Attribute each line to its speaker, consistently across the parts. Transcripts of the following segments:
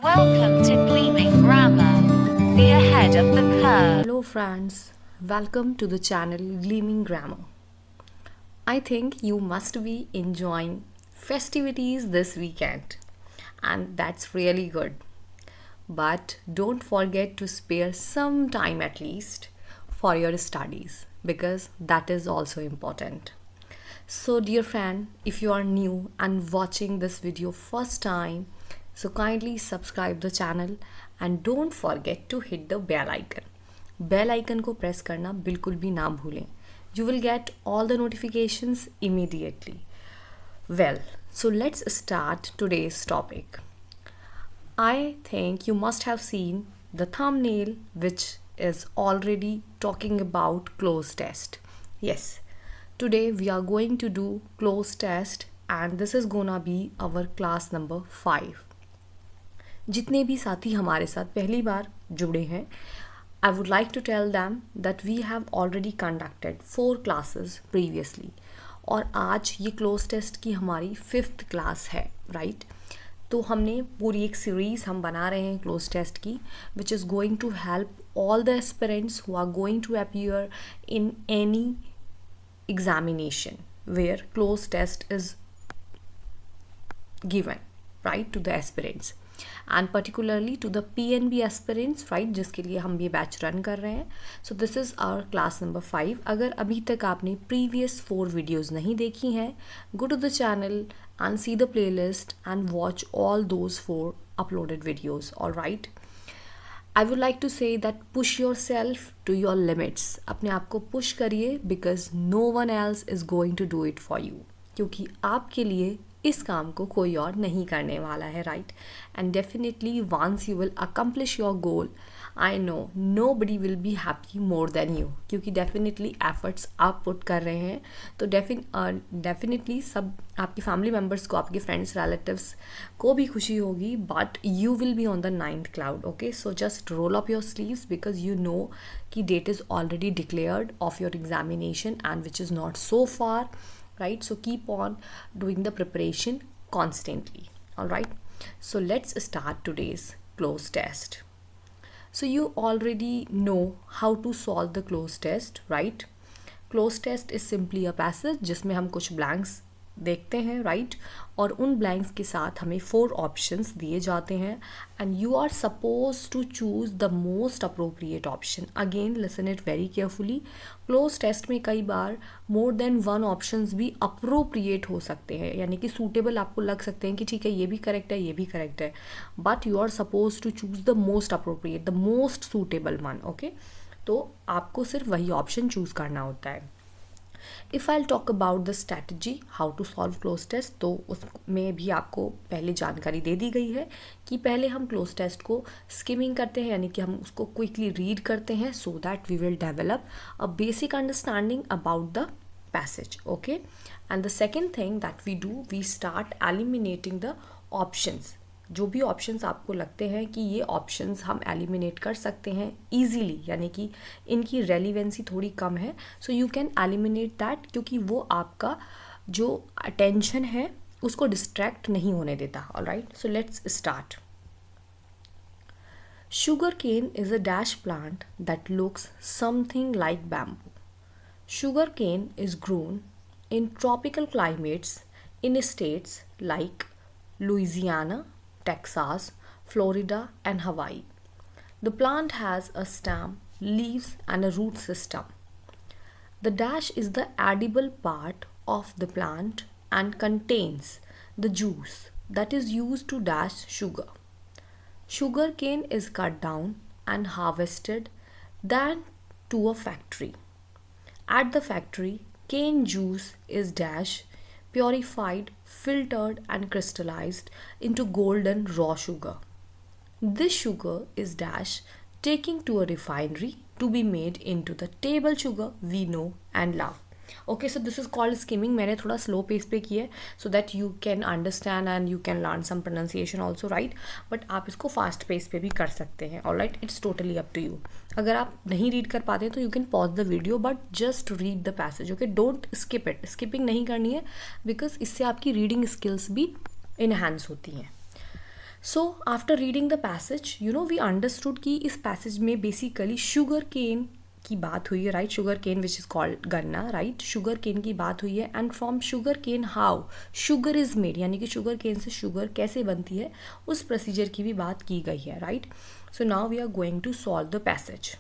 Speaker 1: Welcome to Gleaming Grammar. Be ahead of the curve.
Speaker 2: Hello friends, welcome to the channel Gleaming Grammar. I think you must be enjoying festivities this weekend and that's really good. But don't forget to spare some time at least for your studies because that is also important. So dear friend, if you are new and watching this video first time, so kindly subscribe the channel and don't forget to hit the bell icon. Bell icon को press करना बिल्कुल भी ना भूलें. You will get all the notifications immediately. Well, so let's start today's topic. I think you must have seen the thumbnail which is already talking about cloze test. Yes, today we are going to do cloze test and this is gonna be our class number 5. जितने भी साथी हमारे साथ पहली बार जुड़े हैं, I would like to tell them that we have already conducted 4 classes previously और आज ये क्लोज टेस्ट की हमारी 5th क्लास है, राइट? तो हमने पूरी एक सीरीज़ हम बना रहे हैं क्लोज टेस्ट की which is going to help all the aspirants who are going to appear in any examination where cloze test is given, right, to the aspirants and particularly to the PNB aspirants, right, जिसके लिए हम ये batch run कर रहे हैं. So this is our class number 5. अगर अभी तक आपने previous 4 videos नहीं देखी हैं, go to the channel and see the playlist and watch all those 4 uploaded videos, alright? I would like to say that push yourself to your limits. अपने आप को push करिए because no one else is going to do it for you. क्योंकि आपके लिए इस काम को कोई और नहीं करने वाला है, right? And definitely once you will accomplish your goal, I know nobody will be happy more than you, क्योंकि डेफिनेटली एफर्ट्स आप पुट कर रहे हैं. तो डेफिनेटली सब आपकी फैमिली मेम्बर्स को, आपके फ्रेंड्स रिलेटिव्स को भी खुशी होगी, but you will be on the 9th cloud. Okay, so just roll up your sleeves because you know कि date is already declared of your examination and which is not so far, right? So keep on doing the preparation constantly. All right, so let's start today's cloze test. So you already know how to solve the cloze test, right? Cloze test is simply a passage जिसमें हम कुछ blanks देखते हैं, right? और उन blanks के साथ हमें 4 ऑप्शंस दिए जाते हैं and you are suppose to choose the most appropriate option. Again listen it very carefully. Close test में कई बार मोर देन 1 ऑप्शंस भी अप्रोप्रिएट हो सकते हैं, यानी कि सूटेबल आपको लग सकते हैं कि ठीक है ये भी करेक्ट है, ये भी करेक्ट है, but you are suppose to choose the most appropriate, the most suitable one. Okay, तो आपको सिर्फ वही ऑप्शन चूज़ करना होता है. If I'll talk about the strategy how to solve cloze test, तो उसमें भी आपको पहले जानकारी दे दी गई है कि पहले हम क्लोज टेस्ट को स्किमिंग करते हैं, यानी कि हम उसको क्विकली रीड करते हैं so that we will develop a basic understanding about the passage. Okay, and the second thing that we do, we start eliminating the options. जो भी ऑप्शंस आपको लगते हैं कि ये ऑप्शंस हम एलिमिनेट कर सकते हैं ईजीली, यानी कि इनकी रेलिवेंसी थोड़ी कम है, so you can eliminate that, क्योंकि वो आपका जो अटेंशन है उसको डिस्ट्रैक्ट नहीं होने देता. Alright, so let's start. Sugar cane is a dash plant that looks something like bamboo. Sugar cane is grown in tropical climates in states like Louisiana, Texas, Florida and Hawaii. The plant has a stem, leaves and a root system. The dash is the edible part of the plant and contains the juice that is used to dash sugar. Sugar cane is cut down and harvested then to a factory. At the factory, cane juice is dashed, purified, filtered and crystallized into golden raw sugar. This sugar is dashed taken to a refinery to be made into the table sugar we know and love. Okay, so this is called skimming. मैंने थोड़ा slow pace पे किया है so that you can understand and you can learn some pronunciation also, right? But आप इसको fast pace पे भी कर सकते हैं. Alright, it's totally up to you. अगर आप नहीं रीड कर पाते हैं तो you can pause the video but just read the passage. Okay, don't skip it. Skipping नहीं करनी है because इससे आपकी रीडिंग स्किल्स भी enhance होती हैं. So after reading the passage we understood कि इस पैसेज में बेसिकली शुगर केन की बात हुई है, right? Sugar cane which is called गन्ना, राइट? शुगर केन की बात हुई है and from sugar cane how sugar is made, यानी कि शुगर केन से शुगर कैसे बनती है उस प्रोसीजर की भी बात की गई है, right? So now we are going to solve the passage.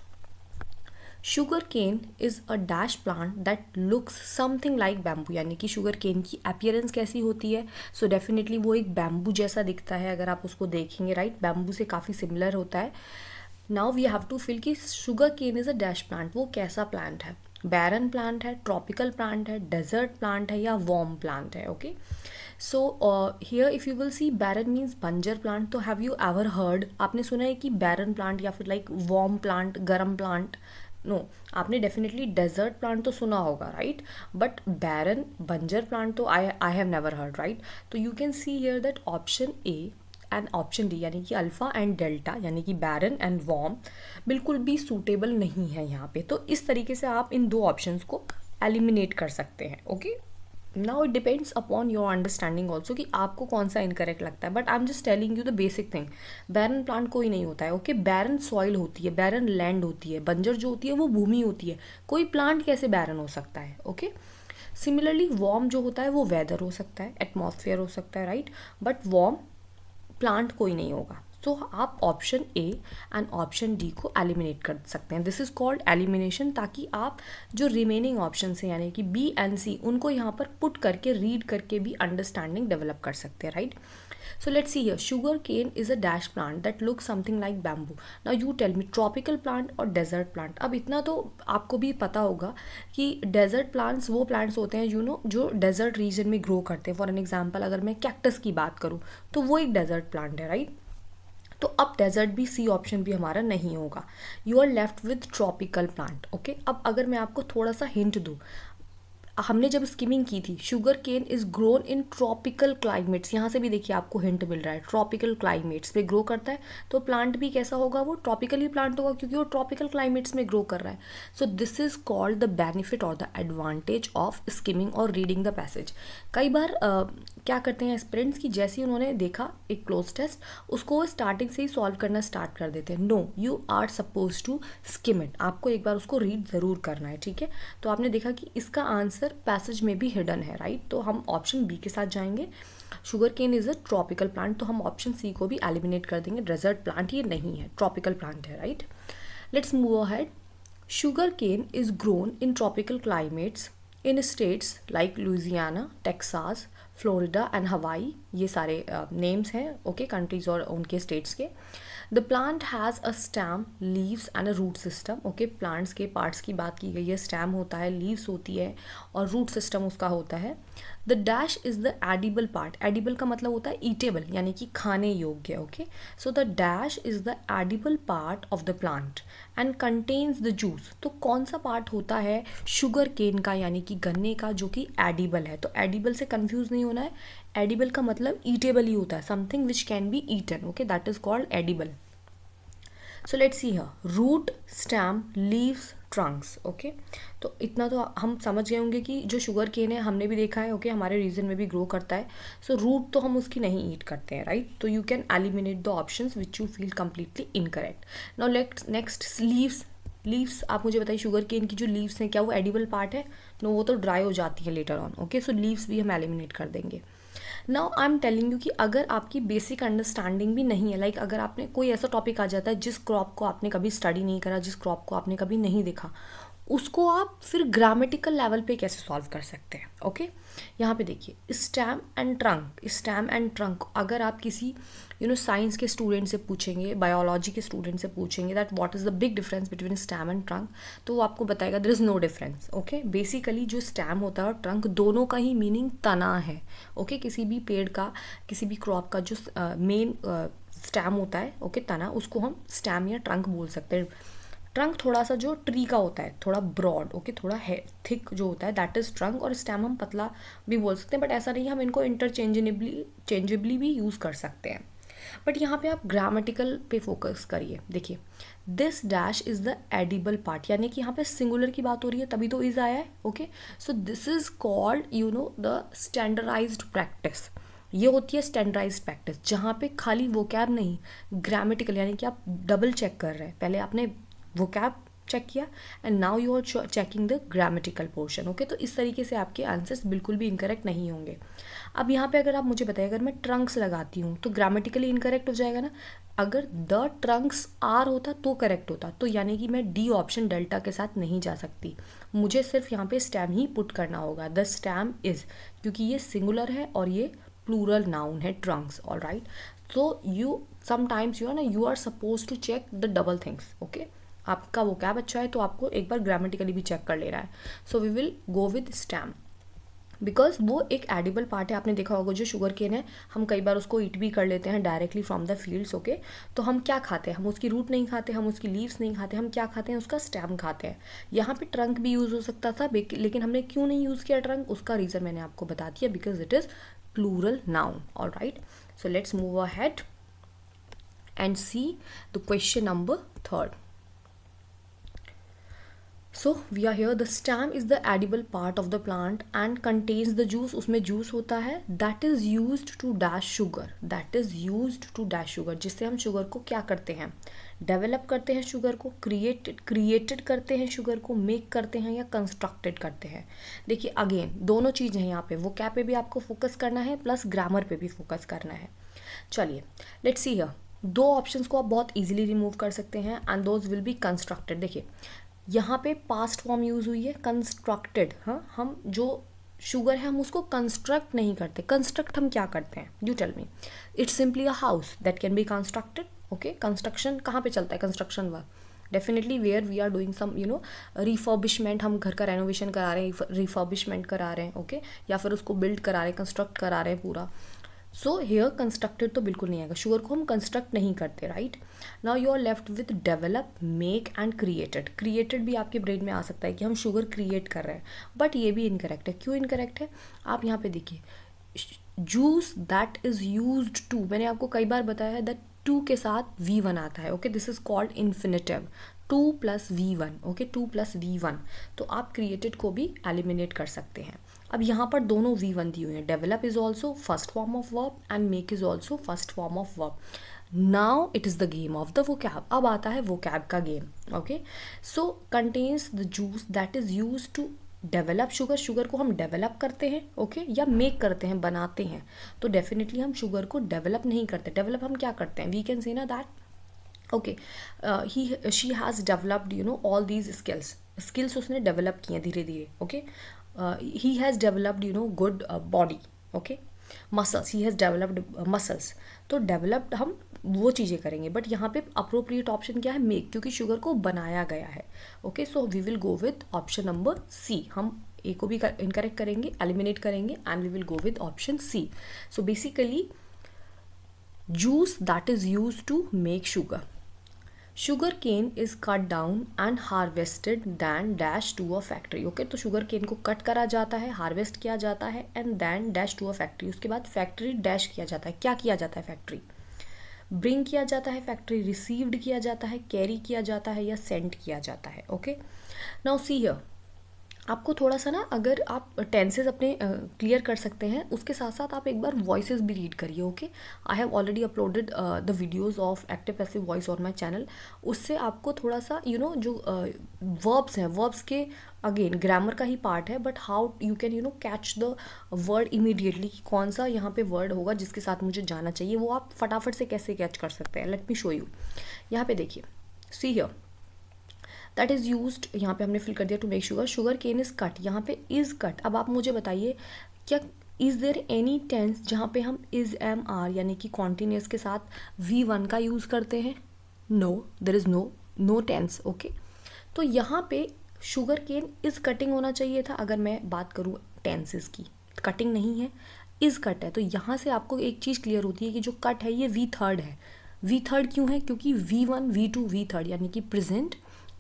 Speaker 2: Sugar cane is a dash plant that looks something like bamboo, यानी कि शुगर केन की अपीयरेंस कैसी होती है? सो डेफिनेटली वो एक बैम्बू जैसा दिखता है अगर आप उसको देखेंगे, राइट? बैम्बू से काफ़ी सिमिलर होता है. Now we have to fill कि sugar cane is a dash plant, वो कैसा प्लांट है? बैरन प्लांट है, ट्रॉपिकल प्लांट है, डेजर्ट प्लांट है या वार्म प्लांट है? Okay, so here if you will see barren means बंजर प्लांट. तो हैव यू एवर हर्ड, आपने सुना है कि बैरन प्लांट या फिर लाइक वार्म प्लांट, गर्म प्लांट? नो, आपने डेफिनेटली डेजर्ट प्लांट तो सुना होगा, राइट? बट बैरन बंजर प्लांट तो I have never heard, right? तो you can see here that option A and option D, यानी कि अल्फ़ा एंड डेल्टा, यानी कि बैरन एंड वार्म, बिल्कुल भी सूटेबल नहीं है यहाँ पे. तो इस तरीके से आप इन दो ऑप्शंस को एलिमिनेट कर सकते हैं. Okay, now it depends upon your understanding also कि आपको कौन सा इनकरेक्ट लगता है. But I am just telling you the basic thing. Barren plant कोई नहीं होता है. ओके, बैरन सॉइल होती है, बैरन लैंड होती है, बंजर जो होती है वो भूमि होती है. कोई प्लांट कैसे बैरन हो सकता है? ओके, सिमिलरली वार्म जो होता है वो वेदर हो सकता है, एटमॉस्फेयर हो सकता है, राइट? बट वार्म प्लांट कोई नहीं होगा. सो आप option A and option D को एलिमिनेट कर सकते हैं. दिस इज कॉल्ड एलिमिनेशन, ताकि आप जो रिमेनिंग ऑप्शन हैं यानी कि बी एंड सी उनको यहाँ पर पुट करके रीड करके भी अंडरस्टैंडिंग डेवलप कर सकते हैं, right? So let's see here. Sugar cane is a dash plant that looks something like bamboo. Now you tell me tropical plant और desert plant. अब इतना तो आपको भी पता होगा कि desert plants वो plants होते हैं जो desert region में grow करते हैं. For an example अगर मैं cactus की बात करूँ तो वो एक desert plant है, right? तो अब डेजर्ट भी सी ऑप्शन भी हमारा नहीं होगा. You are left with tropical plant. Okay, अब अगर मैं आपको थोड़ा सा हिंट दूँ, हमने जब स्किमिंग की थी, sugar cane is grown in tropical climates. यहाँ से भी देखिए आपको हिंट मिल रहा है, ट्रॉपिकल क्लाइमेट्स में ग्रो करता है. तो प्लांट भी कैसा होगा? वो ट्रॉपिकली प्लांट होगा क्योंकि वो ट्रॉपिकल क्लाइमेट्स में ग्रो कर रहा है. So this is called the benefit और द एडवांटेज ऑफ स्किमिंग और रीडिंग द पैसेज. कई बार क्या करते हैं एस्पिरेंट्स की, जैसे ही उन्होंने देखा एक क्लोज टेस्ट, उसको स्टार्टिंग से ही सॉल्व करना स्टार्ट कर देते हैं. No, you are suppose to skim it. आपको एक बार उसको रीड ज़रूर करना है, ठीक है? तो आपने देखा कि इसका आंसर पैसेज में भी हिडन है, राइट? तो हम ऑप्शन बी के साथ जाएंगे. Sugar cane is a tropical plant, तो हम ऑप्शन सी को भी एलिमिनेट कर देंगे. डेजर्ट प्लांट ये नहीं है, ट्रॉपिकल प्लांट है, right? Let's move ahead. Sugar cane is grown in tropical climates in states like Louisiana, Texas, Florida and Hawaii. ये सारे नेम्स हैं, ओके, कंट्रीज और उनके स्टेट्स के. The plant has a stem, leaves and a root system. Okay, plants के parts की बात की गई है. स्टेम होता है, लीव्स होती है और रूट सिस्टम उसका होता है. The dash is the edible part. Edible का मतलब होता है ईटेबल, यानी कि खाने योग्य. Okay, so the dash is the edible part of the plant and contains the juice. तो कौन सा पार्ट होता है शुगर केन का, यानी कि गन्ने का, जो कि एडिबल है? तो एडिबल से कंफ्यूज नहीं होना है. एडिबल का मतलब ईटेबल ही होता है, something which can be eaten. Okay, that is called edible. So let's see here, root, stem, leaves, trunks. Okay, तो इतना तो हम समझ गए होंगे कि जो शुगर केन है हमने भी देखा है, ओके, हमारे रीजन में भी ग्रो करता है. सो रूट तो हम उसकी नहीं ईट करते हैं, राइट? तो you can eliminate the options which you feel completely incorrect. Now next leaves. Leaves, आप मुझे बताइए शुगर केन की जो लीव्स हैं क्या वो एडिबल पार्ट है? नो, वो तो ड्राई हो जाती है later on. Okay, so leaves भी हम एलिमिनेट कर देंगे. Now I am telling you कि अगर आपकी बेसिक अंडरस्टैंडिंग भी नहीं है, लाइक अगर आपने कोई ऐसा टॉपिक आ जाता है जिस क्रॉप को आपने कभी स्टडी नहीं करा, जिस क्रॉप को आपने कभी नहीं देखा, उसको आप फिर ग्रामेटिकल लेवल पे कैसे सॉल्व कर सकते हैं? ओके, यहाँ पे देखिए, stem and trunk. Stem and trunk अगर आप किसी साइंस के स्टूडेंट से पूछेंगे, बायोलॉजी के स्टूडेंट से पूछेंगे that what is the big difference between stem and trunk, तो वो आपको बताएगा there is no difference. Okay, basically जो स्टेम होता है और ट्रंक दोनों का ही मीनिंग तना है. ओके, किसी भी पेड़ का, किसी भी क्रॉप का जो मेन स्टेम होता है, ओके, तना, उसको हम स्टेम या ट्रंक बोल सकते हैं. ट्रंक थोड़ा सा जो ट्री का होता है, थोड़ा ब्रॉड, ओके, थोड़ा है थिक जो होता है, दैट इज़ ट्रंक. और स्टेम हम पतला भी बोल सकते हैं, बट ऐसा नहीं, हम इनको चेंजेबली भी यूज़ कर सकते हैं. बट यहाँ पे आप ग्रामेटिकल पे फोकस करिए. देखिए, this dash is the edible part, यानी कि यहाँ पे सिंगुलर की बात हो रही है तभी तो इज़ आया है. Okay, so this is called the standardized practice. ये होती है स्टैंडर्डाइज्ड प्रैक्टिस, जहाँ पे खाली वोकैब नहीं, ग्रामेटिकल, यानी कि आप डबल चेक कर रहे हैं। पहले आपने वोकैब चेक किया and now you are checking the grammatical portion. Okay, तो इस तरीके से आपके आंसर्स बिल्कुल भी इनकरेक्ट नहीं होंगे। अब यहाँ पे अगर आप मुझे बताइए, अगर मैं ट्रंक्स लगाती हूँ तो ग्रामेटिकली इनकरेक्ट हो जाएगा ना। अगर द ट्रंक्स आर होता तो करेक्ट होता, तो यानी कि मैं डी ऑप्शन डेल्टा के साथ नहीं जा सकती, मुझे सिर्फ यहाँ पे स्टैम ही पुट करना होगा, द स्टैम इज, क्योंकि ये सिंगुलर है और ये प्लूरल नाउन है trunks. All right, so you sometimes you are suppose to check the double things. Okay, आपका वो कैब अच्छा है तो आपको एक बार ग्रामेटिकली भी चेक कर ले रहा है। So we will go with stem, because वो एक एडिबल पार्ट है। आपने देखा होगा जो शुगर केन है, हम कई बार उसको ईट भी कर लेते हैं directly from the fields. Okay, तो हम क्या खाते हैं, हम उसकी रूट नहीं खाते, हम उसकी लीव्स नहीं खाते, हम क्या खाते हैं, उसका स्टेम खाते हैं। यहाँ पे ट्रंक भी यूज़ हो सकता था, लेकिन हमने क्यों नहीं यूज़ किया ट्रंक, उसका रीज़न मैंने आपको बता दिया, because it is plural noun. All right, so let's move ahead and see the question number 3rd. So we are here, the stem is the edible part of the plant and contains the juice, उसमें juice होता है, that is used to dash sugar, that is used to dash sugar, जिससे हम sugar को क्या करते हैं, develop करते हैं शुगर को, क्रिएटेड करते हैं शुगर को, मेक करते हैं या कंस्ट्रक्टेड करते हैं। देखिए अगेन दोनों चीज़ें हैं यहाँ पे, वो क्या पे भी आपको फोकस करना है प्लस ग्रामर पे भी फोकस करना है। चलिए लेट्स सी हियर, दो ऑप्शंस को आप बहुत इजीली रिमूव कर सकते हैं and those will be constructed. देखिए यहाँ पे पास्ट फॉर्म यूज़ हुई है कंस्ट्रक्टेड। हाँ, हम जो शुगर है हम उसको कंस्ट्रक्ट नहीं करते, कंस्ट्रक्ट हम क्या करते हैं, you tell me. It's simply a house that can be constructed. Okay, construction कहाँ पे चलता है, construction work definitely where we are doing some refurbishment, हम घर का रेनोवेशन करा रहे हैं, रिफर्बिशमेंट करा रहे हैं। ओके, या फिर उसको बिल्ड करा रहे हैं, कंस्ट्रक्ट करा रहे हैं पूरा। सो हेयर कंस्ट्रक्टेड तो बिल्कुल नहीं आएगा, शुगर को हम कंस्ट्रक्ट नहीं करते। Right, now you are left with develop, make and created. Created भी आपके ब्रेन में आ सकता है कि हम शुगर क्रिएट कर रहे हैं, बट ये भी इनकरेक्ट है। क्यों इनकरेक्ट है, आप यहाँ पे देखिए, juice that is used to, मैंने आपको कई बार बताया है दैट टू के साथ V1 आता है। Okay, this is called infinitive, 2 + V1। Okay, 2 + V1, तो आप क्रिएटेड को भी एलिमिनेट कर सकते हैं। अब यहाँ पर दोनों V1 दी हुई हैं, develop is also first form of verb and make is also first form of verb. Now it is the game of the vocab, अब आता है वोकैब का game. Okay, so contains the juice that is use to develop sugar, sugar को हम develop करते हैं। Okay, या make करते हैं, बनाते हैं, तो डेफिनेटली हम शुगर को डेवलप नहीं करते। डेवलप हम क्या करते हैं, वी कैन से ना that okay she has developed all these skills उसने डेवलप किए धीरे धीरे। Okay, he has developed good body. okay, muscles, he has developed muscles. तो डेवलप्ड हम वो चीज़ें करेंगे, बट यहाँ पे अप्रोप्रिएट ऑप्शन क्या है, मेक, क्योंकि शुगर को बनाया गया है। Okay, so we will go with option number C. हम ए को भी इनकरेक्ट करेंगे, एलिमिनेट करेंगे and we will go with option C. So basically juice that is use to make sugar, sugar cane is cut down and harvested then dash to a factory. Okay, तो sugar cane को cut करा जाता है, harvest किया जाता है and then dash to a factory, उसके बाद फैक्ट्री डैश किया जाता है। क्या किया जाता है, फैक्ट्री ब्रिंग किया जाता है, फैक्ट्री रिसीव्ड किया जाता है, कैरी किया जाता है या सेंड किया जाता है। ओके, नाउ सी हियर, आपको थोड़ा सा ना, अगर आप टेंसेज अपने क्लियर कर सकते हैं, उसके साथ साथ आप एक बार वॉइसेस भी रीड करिए। Okay, I have already uploaded the videos of active passive voice on my channel. उससे आपको थोड़ा सा जो वर्ब्स हैं, वर्ब्स के अगेन ग्रामर का ही पार्ट है, but how you can catch the word immediately, कि कौन सा यहाँ पे वर्ड होगा जिसके साथ मुझे जाना चाहिए, वो आप फटाफट से कैसे कैच कर सकते हैं। Let me show you. यहाँ पे देखिए, see here, that is used, यहाँ पे हमने फिल कर दिया to make sugar, sugar cane is cut, यहाँ पे इज़ कट। अब आप मुझे बताइए, क्या इज़ देयर एनी टेंस जहाँ पे हम इज़ एम आर यानी कि कॉन्टिन्यूस के साथ V1 का यूज़ करते हैं? No, there is no tense. Okay, तो यहाँ पे शुगर केन इज़ कटिंग होना चाहिए था। अगर मैं बात करूँ टेंसेस की, कटिंग नहीं है, इज़ कट है, तो यहाँ से आपको एक चीज़ क्लियर होती है कि जो कट है ये V3 है। V3 क्यों है, क्योंकि V1, V2, V3 यानी कि present,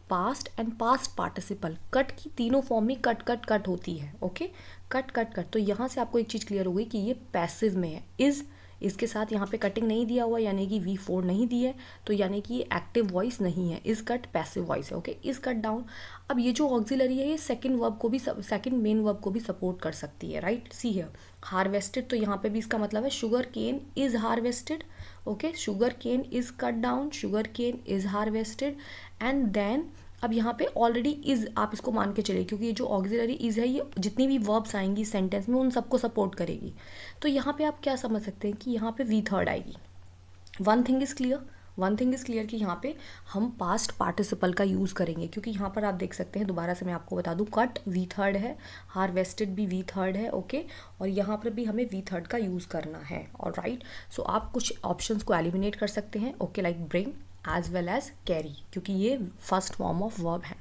Speaker 2: past and past participle, cut की तीनों फॉर्म में कट होती है। ओके, कट, तो यहाँ से आपको एक चीज़ क्लियर हो गई कि ये पैसिव में है। इज़ इसके साथ यहाँ पे कटिंग नहीं दिया हुआ यानी कि V4 नहीं दी है, तो यानी कि ये एक्टिव वॉइस नहीं है, इज कट पैसिव वॉइस है। Okay, is cut down. अब ये जो ऑक्सिलरी है ये सेकंड वर्ब को भी, सेकंड मेन वर्ब को भी सपोर्ट कर सकती है, राइट। सी है हार्वेस्टेड, तो यहाँ पे भी इसका मतलब है sugar cane is harvested. Okay, sugar cane is cut down, sugar cane is harvested. And then अब यहाँ पे ऑलरेडी इज आप इसको मान के चलिए, क्योंकि ये जो ऑक्सिलरी इज है ये जितनी भी वर्ब्स आएंगी सेंटेंस में उन सबको सपोर्ट करेगी। तो यहाँ पे आप क्या समझ सकते हैं कि यहाँ पे V3 आएगी। वन थिंग इज क्लियर कि यहाँ पे हम पास्ट पार्टिसिपल का यूज़ करेंगे, क्योंकि यहाँ पर आप देख सकते हैं, दोबारा से मैं आपको बता दूँ, कट V3 है, हार्वेस्टेड भी V3 है। ओके, और यहाँ पर भी हमें V3 का यूज़ करना है। और राइट, सो आप कुछ ऑप्शंस को एलिमिनेट कर सकते हैं। Okay, like bring as well as carry, क्योंकि ये फर्स्ट फॉर्म ऑफ वर्ब है।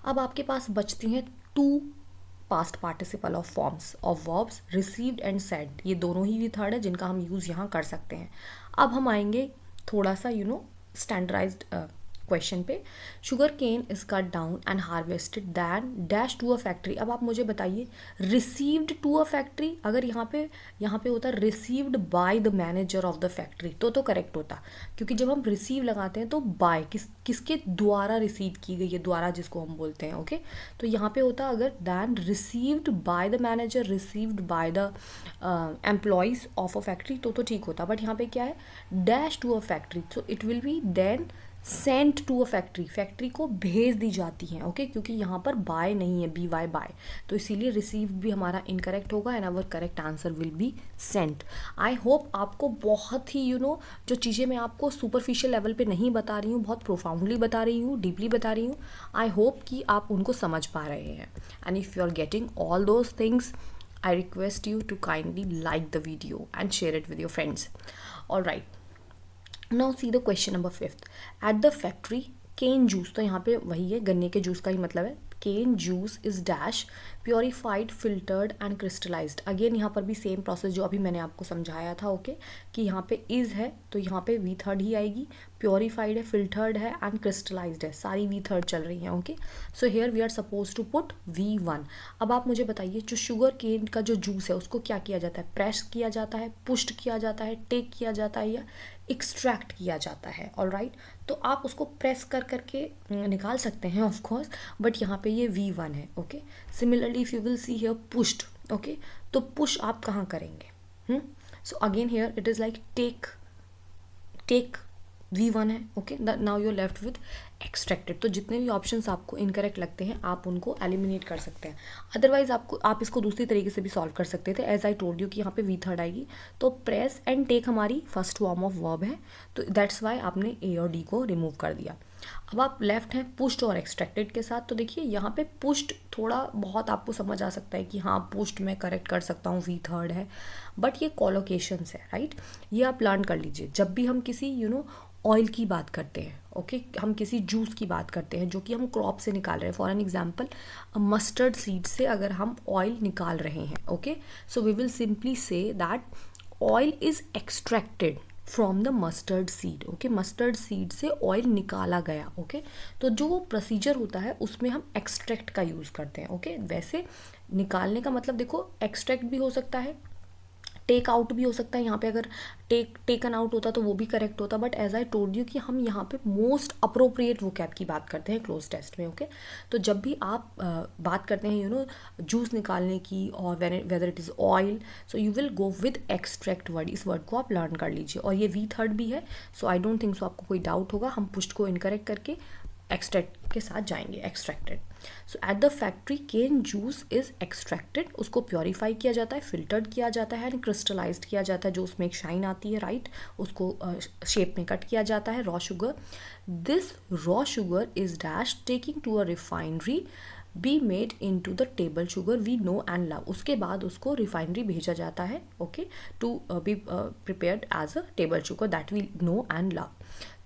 Speaker 2: अब आपके पास बचती हैं 2 past participle of forms of verbs, received and said. ये दोनों ही V3 है जिनका हम यूज़ यहाँ कर सकते हैं। अब हम आएंगे थोड़ा सा स्टैंडर्डाइज्ड क्वेश्चन पे। Sugar cane is cut down and harvested then dash to a factory. अब आप मुझे बताइए, रिसीव्ड टू अ फैक्ट्री, अगर यहाँ पे होता received by the manager of the factory तो करेक्ट होता, क्योंकि जब हम रिसीव लगाते हैं तो बाय किसके द्वारा रिसीव की गई है, द्वारा जिसको हम बोलते हैं। ओके, तो यहाँ पे होता अगर then received by the manager, received by the employees of a factory तो ठीक होता। बट यहाँ पे क्या है, dash to a factory, so it will be then sent to a factory, factory को भेज दी जाती हैं। ओके, क्योंकि यहाँ पर बाय नहीं है, BY बाय, तो इसीलिए रिसीव भी हमारा इनकरेक्ट होगा and our correct answer will be sent. I hope आपको बहुत ही जो चीज़ें मैं आपको सुपरफिशियल लेवल पे नहीं बता रही हूँ, बहुत प्रोफाउंडली बता रही हूँ, डीपली बता रही हूँ। आई होप कि आप उनको समझ पा रहे हैं। And if you are getting all those things, I request you to kindly like the video and share it with your friends. Alright, now see the question number 5th. At the factory, cane juice, तो यहाँ पे वही है, गन्ने के juice का ही मतलब है। cane juice is dash purified, filtered and crystallized. Again यहाँ पर भी सेम प्रोसेस जो अभी मैंने आपको समझाया था। ओके, कि यहाँ पे इज है तो यहाँ पे V3 ही आएगी, प्योरीफाइड है, फिल्टर्ड है एंड क्रिस्टलाइज्ड है, सारी V3 चल रही हैं। Okay, so here we are suppose to put V1। अब आप मुझे बताइए, जो शुगर केन का जो जूस है उसको क्या किया जाता है, प्रेस किया जाता है, पुश्ड किया जाता है, टेक किया जाता है या एक्सट्रैक्ट किया जाता है। ऑलराइट, तो आप उसको प्रेस करके निकाल सकते हैं ऑफ कोर्स, बट यहाँ पे ये V1 है। Okay, similarly if you will see here pushed, okay, तो पुश आप कहाँ करेंगे? So again here it is like take V1 है। Okay, now you are left with extracted. तो जितने भी ऑप्शंस आपको इनकरेक्ट लगते हैं आप उनको एलिमिनेट कर सकते हैं। अदरवाइज आप इसको दूसरी तरीके से भी सॉल्व कर सकते थे। एज आई टोल्ड यू कि यहाँ पे V3 आएगी, तो प्रेस एंड टेक हमारी फर्स्ट फॉर्म ऑफ वर्ब है, तो दैट्स वाई आपने A और D को रिमूव कर दिया। अब आप लेफ्ट हैं पुश्ड और एक्सट्रैक्टेड के साथ, तो देखिए यहाँ पे पुश्ड थोड़ा बहुत आपको समझ आ सकता है कि हाँ पुश्ड मैं करेक्ट कर सकता हूँ, V3 है, बट ये कॉलोकेशंस है, राइट। ये आप लर्न कर लीजिए। जब भी हम किसी ऑयल की बात करते हैं, ओके, हम किसी जूस की बात करते हैं जो कि हम क्रॉप से निकाल रहे हैं, for an example mustard seed से अगर हम ऑयल निकाल रहे हैं, okay, so we will simply say that oil is extracted from the mustard seed. Okay, mustard seed से ऑयल निकाला गया। ओके, तो जो प्रोसीजर होता है उसमें हम एक्सट्रैक्ट का यूज़ करते हैं। ओके, वैसे निकालने का मतलब देखो एक्सट्रैक्ट भी हो सकता है, टेक आउट भी हो सकता है। यहाँ पे अगर टेकन आउट होता तो वो भी करेक्ट होता, but as I told you कि हम यहाँ पे मोस्ट अप्रोप्रिएट वोकैब की बात करते हैं क्लोज टेस्ट में। ओके, तो जब भी आप बात करते हैं जूस निकालने की और whether it is oil, so you will go with extract word. इस वर्ड को आप लर्न कर लीजिए। और ये V3 भी है, सो आई डोंट थिंक सो आपको कोई डाउट होगा। हम पुश्ड को इनकरेक्ट करके एक्सट्रैक्ट के साथ जाएंगे, extracted. So at the factory cane juice is extracted, उसको प्योरीफाई किया जाता है, फिल्टर्ड किया जाता है एंड क्रिस्टलाइज्ड किया जाता है, जो उसमें एक शाइन आती है, राइट, उसको शेप में कट किया जाता है, raw sugar. This raw sugar is dash taking to a refinery be made into the table sugar we know and love. उसके बाद उसको रिफाइनरी भेजा जाता है, okay, to be prepared as a table sugar that we know and love.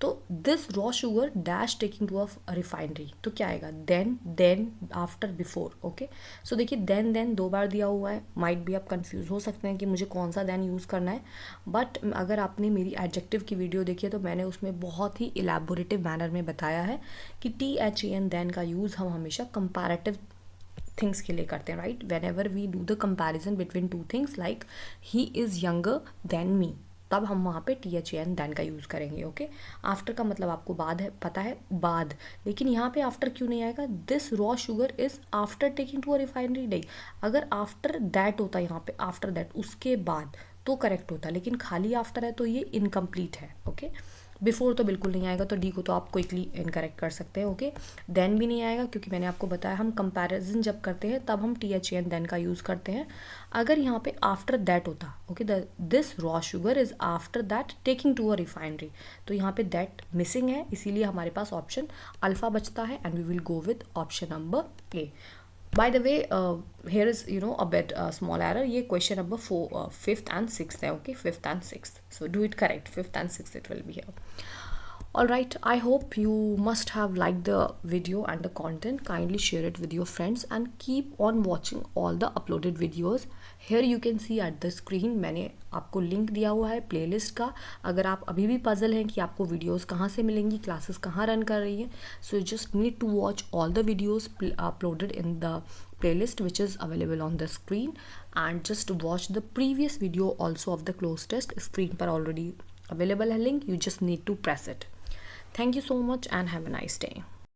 Speaker 2: तो this raw sugar dash taking to a refinery, तो क्या आएगा, then after before. Okay, so देखिए देन 2 बार दिया हुआ है, माइट भी आप कंफ्यूज हो सकते हैं कि मुझे कौन सा देन यूज़ करना है, बट अगर आपने मेरी एडजेक्टिव की वीडियो देखी है तो मैंने उसमें बहुत ही इलेबोरेटिव मैनर में बताया है कि THEN देन का यूज़ हम हमेशा कंपैरेटिव थिंग्स के लिए करते हैं, right. Whenever we do the comparison between 2 things, like he is younger than me, तब हम वहाँ पे THAN देन का यूज़ करेंगे। ओके, आफ्टर का मतलब आपको बाद है, पता है, बाद, लेकिन यहाँ पे आफ्टर क्यों नहीं आएगा? This raw sugar is after taking to a refinery. नहीं, अगर आफ्टर दैट होता यहाँ पे, आफ्टर दैट, उसके बाद, तो करेक्ट होता, लेकिन खाली आफ्टर है तो ये इनकम्प्लीट है। ओके, बिफोर तो बिल्कुल नहीं आएगा, तो डी को तो आप क्विकली इनकरेक्ट कर सकते हैं। ओके, देन भी नहीं आएगा क्योंकि मैंने आपको बताया हम कंपैरिजन जब करते हैं तब हम THAN देन का यूज़ करते हैं। अगर यहाँ पे आफ्टर दैट होता, okay, this raw sugar is after that taking to a refinery, तो यहाँ पे दैट मिसिंग है, इसीलिए हमारे पास ऑप्शन अल्फ़ा बचता है and we will go with option number A. By the way, here is a bit small error. ये question number 4, 5th and 6th है, okay, 5th and 6th. So do it correct. 5th and 6th it will be here. Alright, I hope you must have liked the video and the content. Kindly share it with your friends and keep on watching all the uploaded videos. Here you can see at the screen मैंने आपको link दिया हुआ है playlist का। अगर आप अभी भी पजल हैं कि आपको वीडियोस कहाँ से मिलेंगी, क्लासेस कहाँ रन कर रही हैं, so you just need to watch all the videos uploaded in the playlist which is available on the screen, and just watch the previous video also of the close test. Screen पर already available है link, you just need to press it. Thank you so much and have a nice day.